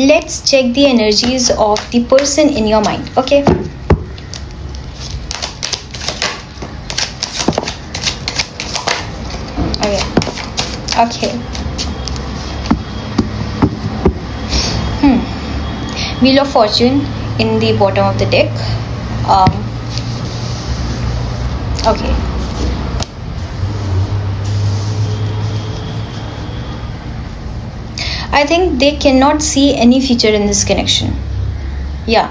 Let's check the energies of the person in your mind. Okay. Okay. Wheel of Fortune in the bottom of the deck. Okay. I think they cannot see any future in this connection. Yeah.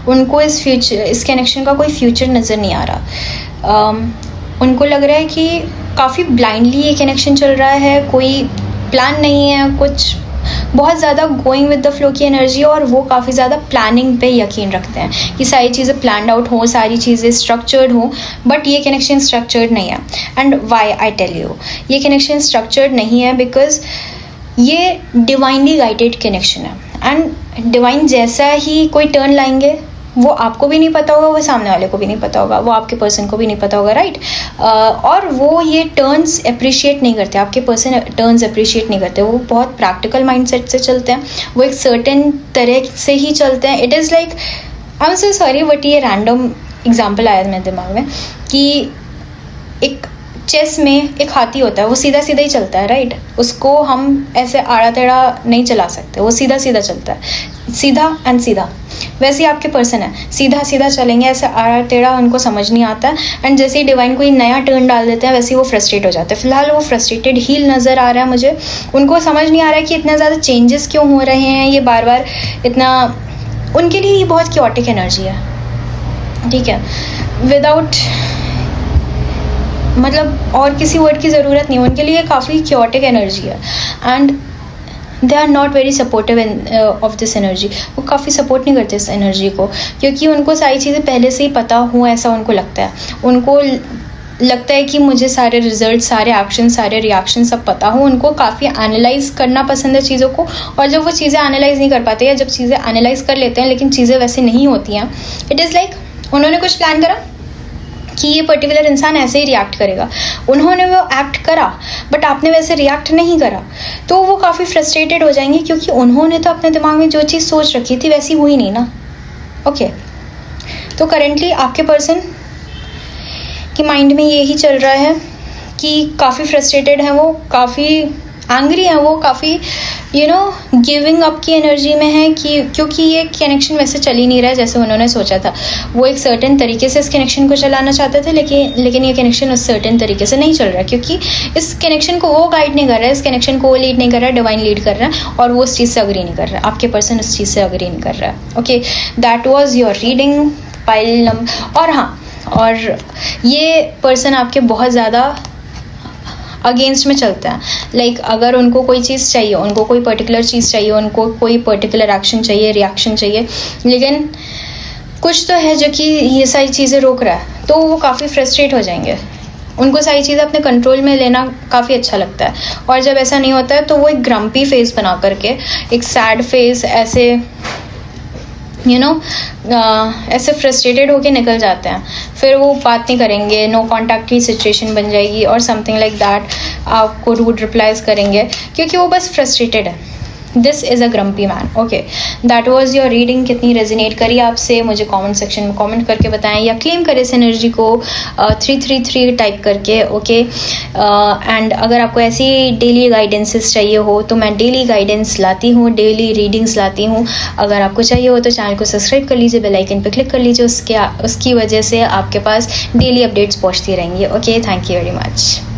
उनको इस connection का कोई future नज़र नहीं आ रहा. उनको लग रहा है कि काफ़ी ब्लाइंडली ये कनेक्शन चल रहा है, कोई प्लान नहीं है, कुछ बहुत ज़्यादा गोइंग विद द फ्लो की एनर्जी, और वो काफ़ी ज़्यादा प्लानिंग पे यकीन रखते हैं कि सारी चीज़ें प्लान्ड आउट हों, सारी चीज़ें स्ट्रक्चर्ड हों. बट ये कनेक्शन स्ट्रक्चर्ड नहीं है. And why I tell you, ये कनेक्शन स्ट्रक्चर्ड नहीं है बिकॉज ये डिवाइनली गाइडेड कनेक्शन है. एंड डिवाइन जैसा ही कोई टर्न लाएंगे वो आपको भी नहीं पता होगा, वो सामने वाले को भी नहीं पता होगा, वो आपके पर्सन को भी नहीं पता होगा, राइट. और वो ये टर्न्स अप्रिशिएट नहीं करते, आपके पर्सन टर्न्स अप्रिशिएट नहीं करते. वो बहुत प्रैक्टिकल माइंडसेट से चलते हैं, वो एक सर्टेन तरह से ही चलते हैं. It is like, I am so sorry but ये रैंडम एग्जाम्पल आया मेरे दिमाग में कि एक चेस में एक हाथी होता है, वो सीधा सीधा ही चलता है, राइट. उसको हम ऐसे आड़ा टेढ़ा नहीं चला सकते, वो सीधा सीधा चलता है, सीधा एंड सीधा. वैसे ही आपके पर्सन है, सीधा सीधा चलेंगे, ऐसे आड़ा टेढ़ा उनको समझ नहीं आता है. एंड जैसे ही डिवाइन कोई नया टर्न डाल देते हैं वैसे ही वो फ्रस्ट्रेट हो जाते हैं. फिलहाल वो फ्रस्ट्रेटेड ही नज़र आ रहा है मुझे. उनको समझ नहीं आ रहा है कि इतना ज़्यादा चेंजेस क्यों हो रहे हैं, ये बार बार इतना, उनके लिए ये बहुत क्योटिक एनर्जी है, ठीक है. विदाउट मतलब और किसी वर्ड की ज़रूरत नहीं, उनके लिए काफ़ी क्योटिक एनर्जी है. And they are not very supportive of this energy. वो काफ़ी सपोर्ट नहीं करते इस एनर्जी को, क्योंकि उनको सारी चीज़ें पहले से ही पता हो, ऐसा उनको लगता है. उनको लगता है कि मुझे सारे रिजल्ट, सारे एक्शन, सारे रिएक्शन सब पता हो. उनको काफ़ी एनालाइज करना पसंद है चीज़ों को, और जब वो चीज़ें एनालाइज नहीं कर पाते या जब चीज़ें एनालाइज कर लेते हैं लेकिन चीज़ें वैसे नहीं होती हैं, इट इज़ लाइक उन्होंने कुछ प्लान करा कि ये पर्टिकुलर इंसान ऐसे ही रिएक्ट करेगा, उन्होंने वो एक्ट करा बट आपने वैसे रिएक्ट नहीं करा, तो वो काफ़ी फ्रस्ट्रेटेड हो जाएंगे क्योंकि उन्होंने तो अपने दिमाग में जो चीज़ सोच रखी थी वैसी हुई नहीं ना. ओके. तो करेंटली आपके पर्सन की माइंड में यही चल रहा है कि काफ़ी फ्रस्ट्रेटेड है, वो काफ़ी एंग्री है, वो काफ़ी गिविंग अप की एनर्जी में है कि क्योंकि ये कनेक्शन वैसे चल ही नहीं रहा है जैसे उन्होंने सोचा था. वो एक सर्टेन तरीके से इस कनेक्शन को चलाना चाहते थे, लेकिन ये कनेक्शन उस सर्टेन तरीके से नहीं चल रहा है, क्योंकि इस कनेक्शन को वो गाइड नहीं कर रहा है, इस कनेक्शन को वो लीड नहीं कर रहा है, डिवाइन लीड कर रहा है, और वो उस चीज़ से अग्री नहीं कर रहा है. आपके पर्सन उस चीज़ से अग्री नहीं कर रहा है. Okay, that was your reading pile number. और हाँ, और ये पर्सन आपके बहुत ज़्यादा अगेंस्ट में चलता है. लाइक अगर उनको कोई चीज़ चाहिए, उनको कोई पर्टिकुलर चीज़ चाहिए, उनको कोई पर्टिकुलर एक्शन चाहिए, रिएक्शन चाहिए, लेकिन कुछ तो है जो कि ये सारी चीज़ें रोक रहा है, तो वो काफ़ी फ्रस्ट्रेट हो जाएंगे. उनको सारी चीज़ें अपने कंट्रोल में लेना काफ़ी अच्छा लगता है, और जब ऐसा नहीं होता है तो वो एक ग्रम्पी फेस बना करके, एक सैड फेस, ऐसे ऐसे फ्रस्ट्रेटेड होके निकल जाते हैं. फिर वो बात नहीं करेंगे, नो कॉन्टैक्ट की सिचुएशन बन जाएगी और समथिंग लाइक दैट. आपको रूड रिप्लाईज करेंगे क्योंकि वो बस फ्रस्ट्रेटेड है. This is a grumpy man. Okay, that was your reading. कितनी रेजोनेट करी आपसे मुझे कमेंट सेक्शन में कमेंट करके बताएं, या क्लेम करें इस एनर्जी को 333 टाइप करके. ओके. एंड अगर आपको ऐसी डेली गाइडेंसेस चाहिए हो तो मैं डेली गाइडेंस लाती हूँ, डेली रीडिंग्स लाती हूँ. अगर आपको चाहिए हो तो चैनल को सब्सक्राइब कर लीजिए, बेल आइकन पर क्लिक कर लीजिए. उसकी वजह से आपके पास डेली अपडेट्स पहुँचती रहेंगी. Okay, thank you very much.